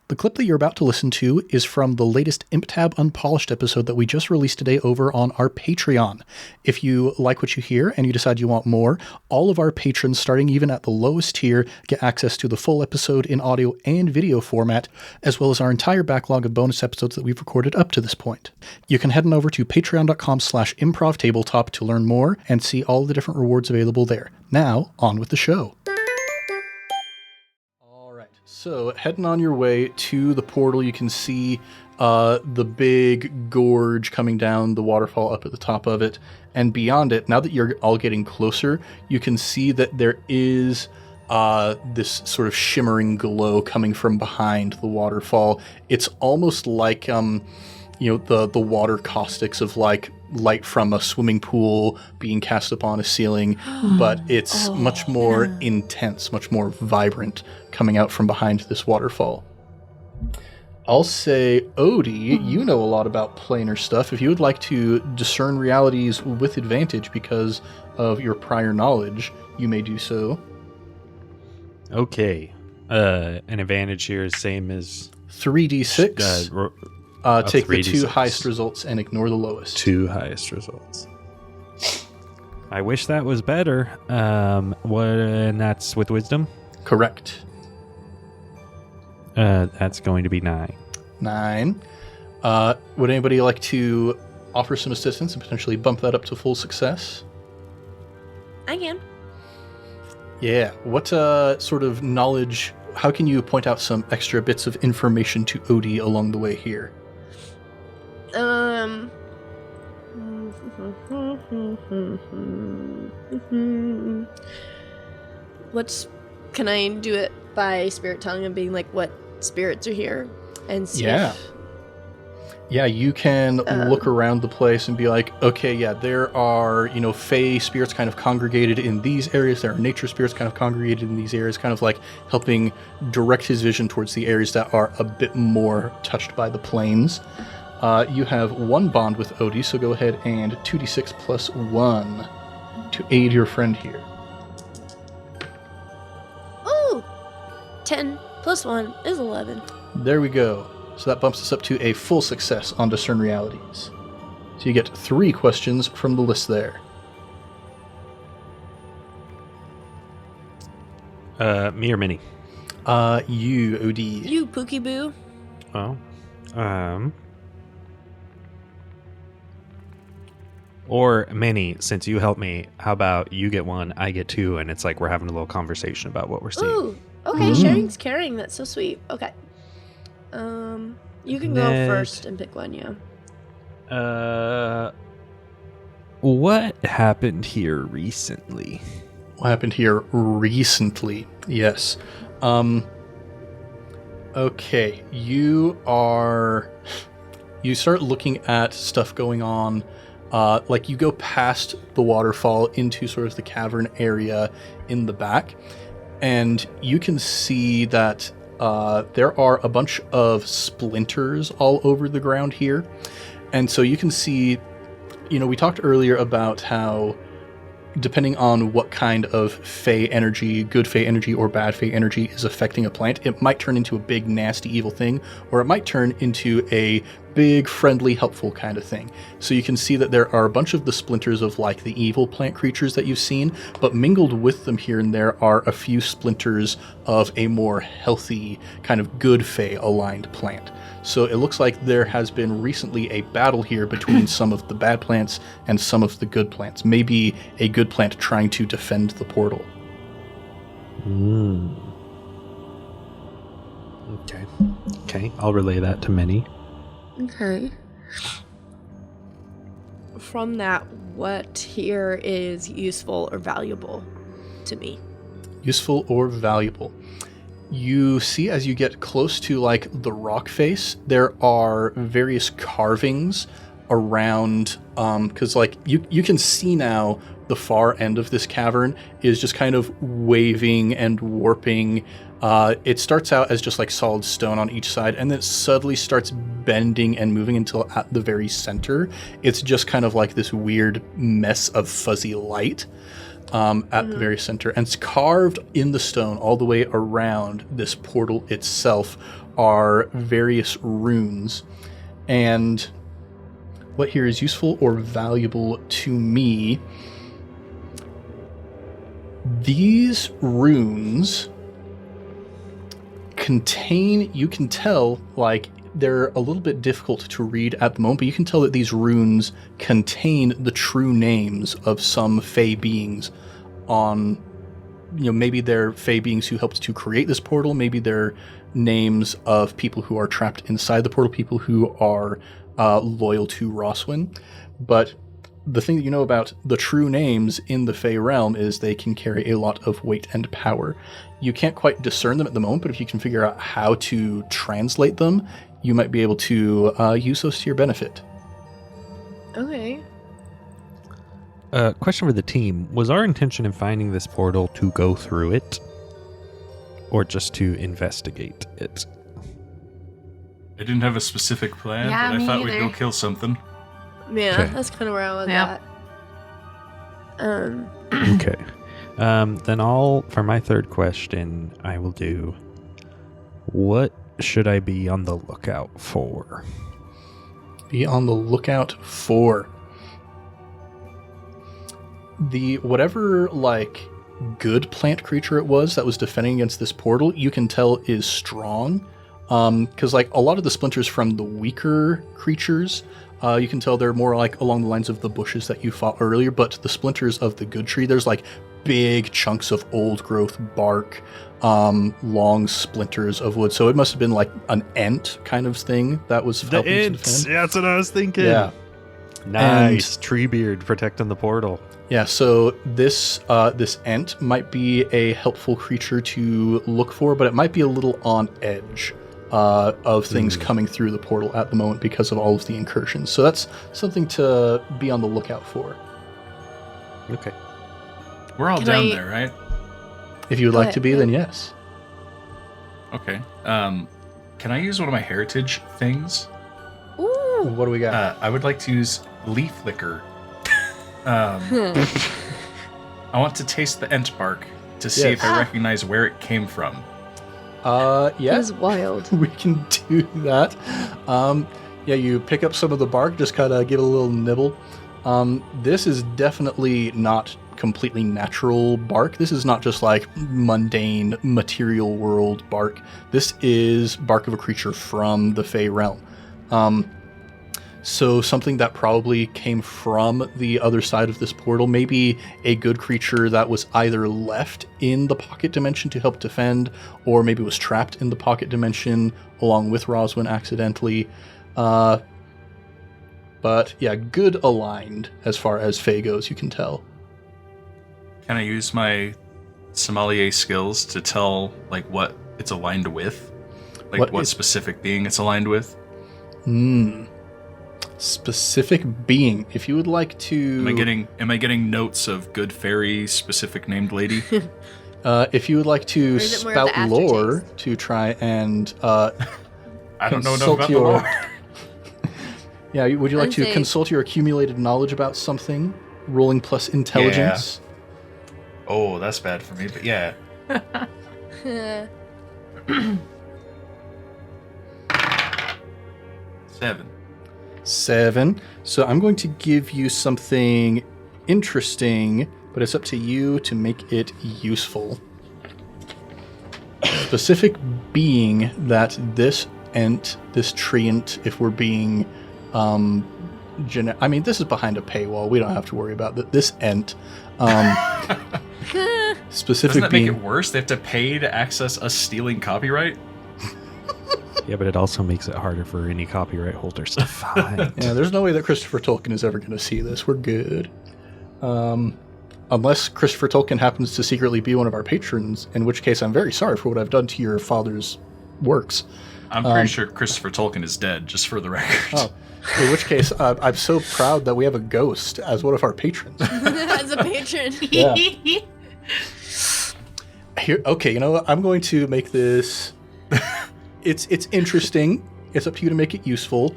The clip that you're about to listen to is from the latest Imp.Tab Unpolished episode that we just released today over on our Patreon. If you like what you hear and you decide you want more, all of our patrons, starting even at the lowest tier, get access to the full episode in audio and video format, as well as our entire backlog of bonus episodes that we've recorded up to this point. You can head on over to patreon.com/improvtabletop to learn more and see all the different rewards available there. Now, on with the show. So, heading on your way to the portal, you can see the big gorge coming down, the waterfall up at the top of it. And beyond it, now that you're all getting closer, you can see that there is this sort of shimmering glow coming from behind the waterfall. It's almost like, the water caustics of like light from a swimming pool being cast upon a ceiling, but it's much more intense, much more vibrant coming out from behind this waterfall. I'll say, Odie, you know a lot about planar stuff. If you would like to discern realities with advantage because of your prior knowledge, you may do so. Okay. An advantage here is same as 3d6. Take the 2 highest results and ignore the lowest. 2 highest results. I wish that was better. And that's with wisdom? Correct. That's going to be 9. 9. Would anybody like to offer some assistance and potentially bump that up to full success? I can. Yeah. What sort of knowledge, how can you point out some extra bits of information to Odie along the way here? Can I do it by spirit telling and being like, what spirits are here? And see Yeah, you can look around the place and be like, okay, yeah, there are, fey spirits kind of congregated in these areas. There are nature spirits kind of congregated in these areas, kind of like helping direct his vision towards the areas that are a bit more touched by the planes. You have 1 bond with Odie, so go ahead and 2d6 plus 1 to aid your friend here. Ooh! 10 plus 1 is 11. There we go. So that bumps us up to a full success on Discern Realities. So you get 3 questions from the list there. Me or Minnie? You, Odie. You, Pookie Boo. Oh. Or Minnie, since you helped me, how about you get 1, I get 2, and it's like we're having a little conversation about what we're seeing. Ooh, okay, sharing's caring. That's so sweet. Okay. You can go first and pick 1, yeah. What happened here recently? What happened here recently? Yes. Okay, you start looking at stuff going on. Like you go past the waterfall into sort of the cavern area in the back, and you can see that there are a bunch of splinters all over the ground here. And so you can see, we talked earlier about how depending on what kind of fey energy, good fey energy or bad fey energy is affecting a plant, it might turn into a big, nasty, evil thing, or it might turn into a big, friendly, helpful kind of thing. So you can see that there are a bunch of the splinters of like the evil plant creatures that you've seen, but mingled with them here and there are a few splinters of a more healthy, kind of good fey aligned plant. So it looks like there has been recently a battle here between some of the bad plants and some of the good plants. Maybe a good plant trying to defend the portal. Okay, I'll relay that to Minnie. Okay. From that, what here is useful or valuable to me? Useful or valuable. You see as you get close to like the rock face, there are various carvings around, because like you can see now the far end of this cavern is just kind of waving and warping. It starts out as just like solid stone on each side, and then it suddenly starts bending and moving until at the very center, it's just kind of like this weird mess of fuzzy light. At the very center, and it's carved in the stone all the way around this portal itself are various runes. And what here is useful or valuable to me, these runes contain, you can tell, like, they're a little bit difficult to read at the moment, but you can tell that these runes contain the true names of some Fey beings on, maybe they're Fey beings who helped to create this portal, maybe they're names of people who are trapped inside the portal, people who are loyal to Roswin. But the thing that you know about the true names in the Fey realm is they can carry a lot of weight and power. You can't quite discern them at the moment, but if you can figure out how to translate them, you might be able to use those to your benefit. Okay. Question for the team. Was our intention in finding this portal to go through it? Or just to investigate it? I didn't have a specific plan, Yeah, but I me thought we'd either. go kill something. Yeah, Okay. that's kind of where I was Yep. at. Okay. Then for my third question, I will do, what should I be on the lookout for? Be on the lookout for the whatever, like, good plant creature it was that was defending against this portal. You can tell is strong, because like a lot of the splinters from the weaker creatures, you can tell they're more like along the lines of the bushes that you fought earlier, but the splinters of the good tree, there's like big chunks of old growth bark, long splinters of wood. So it must have been like an ent kind of thing that was helping to defend. That's what I was thinking. Yeah. Nice. Treebeard protecting the portal. Yeah, so this ent might be a helpful creature to look for, but it might be a little on edge of things coming through the portal at the moment because of all of the incursions. So that's something to be on the lookout for. Okay. We're all Can down I- there, right? If you would Go like ahead, to be, yeah. then yes. Okay. Can I use one of my heritage things? Ooh. What do we got? I would like to use leaf liquor. I want to taste the ent bark to see if I Yes. recognize where it came from. That Yeah, was wild. we can do that. Yeah, you pick up some of the bark, just kind of give it a little nibble. This is definitely not completely natural bark. This is not just like mundane material world bark. This is bark of a creature from the Fey realm. So something that probably came from the other side of this portal, maybe a good creature that was either left in the pocket dimension to help defend, or maybe was trapped in the pocket dimension along with Roswin accidentally. But yeah, good aligned as far as Fey goes, you can tell. Can I use my sommelier skills to tell like what it's aligned with? Like what specific being it's aligned with? Specific being. If you would like to, Am I getting notes of good fairy specific named lady? if you would like to Or is it more of spout the lore aftertaste? to try and I don't know enough consult about the your- lore. yeah, would you like I'd to say- consult your accumulated knowledge about something? Rolling plus intelligence. Oh, that's bad for me, but yeah. 7. 7. So I'm going to give you something interesting, but it's up to you to make it useful. Specific being that this ent, this treant, if we're being I mean, this is behind a paywall. We don't have to worry about that. This ent, specific Doesn't that make being. it worse? They have to pay to access us stealing copyright? Yeah, but it also makes it harder for any copyright holders to find. Yeah, there's no way that Christopher Tolkien is ever going to see this. We're good. Unless Christopher Tolkien happens to secretly be one of our patrons, in which case I'm very sorry for what I've done to your father's works. I'm pretty sure Christopher Tolkien is dead, just for the record. Oh, in which case I'm so proud that we have a ghost as one of our patrons. As a patron. Yeah. Here, okay, you know what? I'm going to make this... It's interesting. It's up to you to make it useful.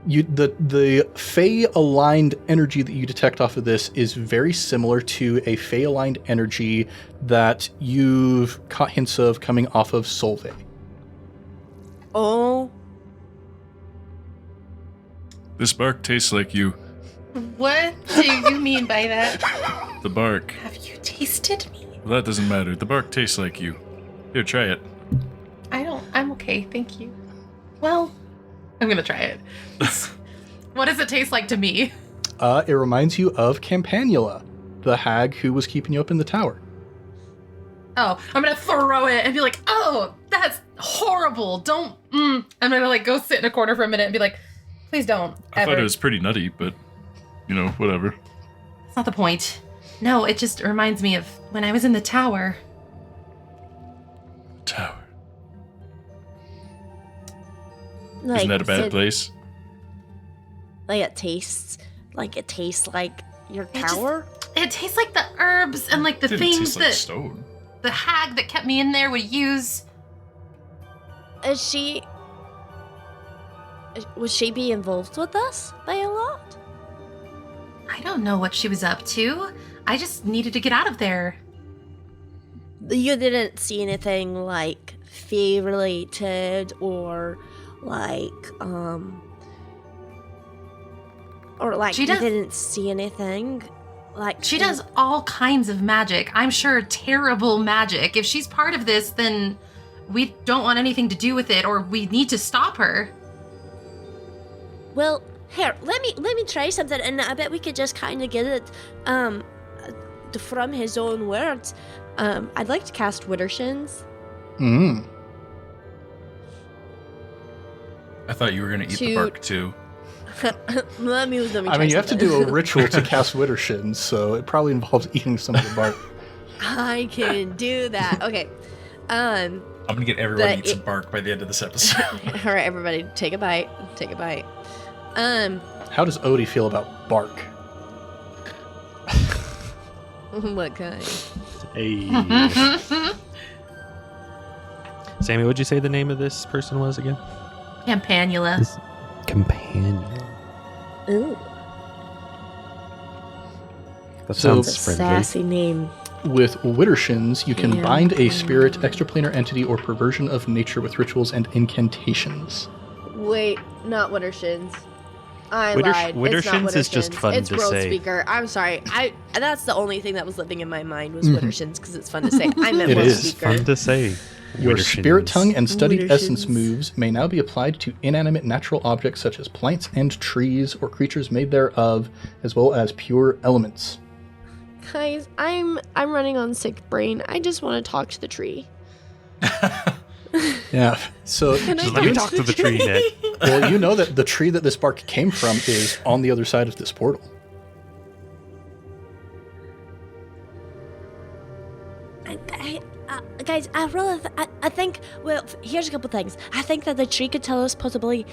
The Fey-aligned energy that you detect off of this is very similar to a Fey-aligned energy that you've caught hints of coming off of Solvay. Oh. This bark tastes like you. What do you mean by that? The bark. Have you tasted me? Well, that doesn't matter. The bark tastes like you. Here, try it. I'm okay, thank you. Well, I'm gonna try it. What does it taste like to me? It reminds you of Campanula, the hag who was keeping you up in the tower. Oh, I'm gonna throw it and be like, oh, that's horrible. Don't, I'm gonna like go sit in a corner for a minute and be like, please don't, I ever. thought it was pretty nutty, but, whatever. That's not the point. No, it just reminds me of when I was in the tower. Tower. Like, Isn't that a bad place? Like it tastes like your tower? It tastes like the herbs and like the Didn't things taste like that stone. the hag that kept me in there would use. Would she be involved with us by a lot? I don't know what she was up to. I just needed to get out of there. You didn't see anything like fey related or like She you does- didn't see anything like She does all kinds of magic. I'm sure terrible magic. If she's part of this, then we don't want anything to do with it, or we need to stop her. Well, here, let me try something, and I bet we could just kind of get it from his own words. I'd like to cast Widdershins. I thought you were going to eat the bark, too. let me I try mean, you have to something. do a ritual to cast Widdershins, so it probably involves eating some of the bark. I can do that. Okay. I'm going to get everyone to But eat some bark by the end of this episode. All right, everybody, take a bite. Take a bite. How does Odie feel about bark? What kind? Hey. Sammy, what'd you say the name of this person was again? Campanula. This companion. Ooh, That So- sounds it's a friendly. sassy name. With Widdershins, you can Yeah. bind a spirit, extraplanar entity, or perversion of nature with rituals and incantations. Wait, not Widdershins. I Widder- lied. It's not Widdershins is just Widdershins. fun it's to World say. Speaker. I'm sorry. That's the only thing that was living in my mind was Widdershins because it's fun to say. I meant It World is Speaker. Fun to say. Your Widdershins. spirit tongue and studied essence Widdershins. moves may now be applied to inanimate natural objects such as plants and trees or creatures made thereof, as well as pure elements. Guys, I'm running on sick brain. I just want to talk to the tree. Yeah. So Can I Just let me talk to the tree, Ned. well, you know that the tree that this bark came from is on the other side of this portal. Guys, I think, well, here's a couple things. I think that the tree could tell us possibly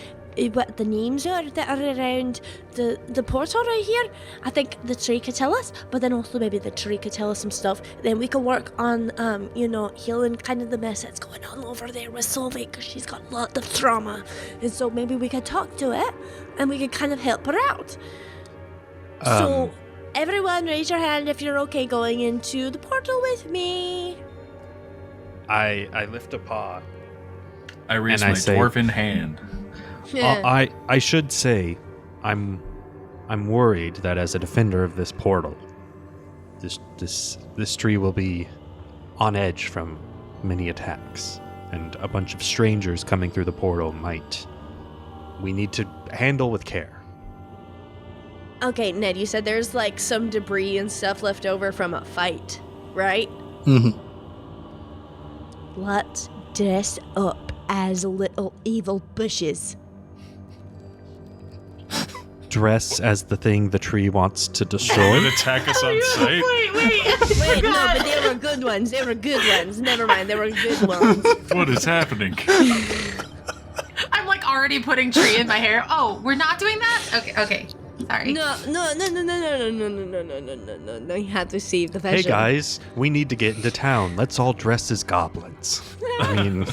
what the names are that are around the portal right here. I think the tree could tell us, but then also maybe the tree could tell us some stuff. Then we can work on, healing kind of the mess that's going on over there with Solveig, because she's got a lot of trauma. And so maybe we could talk to it, and we could kind of help her out. So, everyone raise your hand if you're okay going into the portal with me. I lift a paw. I raise And I my say- dwarven hand. I should say, I'm worried that as a defender of this portal, this tree will be on edge from many attacks, and a bunch of strangers coming through the portal we need to handle with care. Okay, Ned, you said there's like some debris and stuff left over from a fight, right? Mm-hmm. Let's dress up as little evil bushes. Dress as the thing the tree wants to Will destroy. it attack us on sight? Wait, no, but they were good ones. They were good ones. Never mind, they were good ones. What is happening? I'm like already putting tree in my hair. Oh, we're not doing that? Okay. Sorry. No. You had to save the fashion. Hey guys, we need to get into town. Let's all dress as goblins. I mean,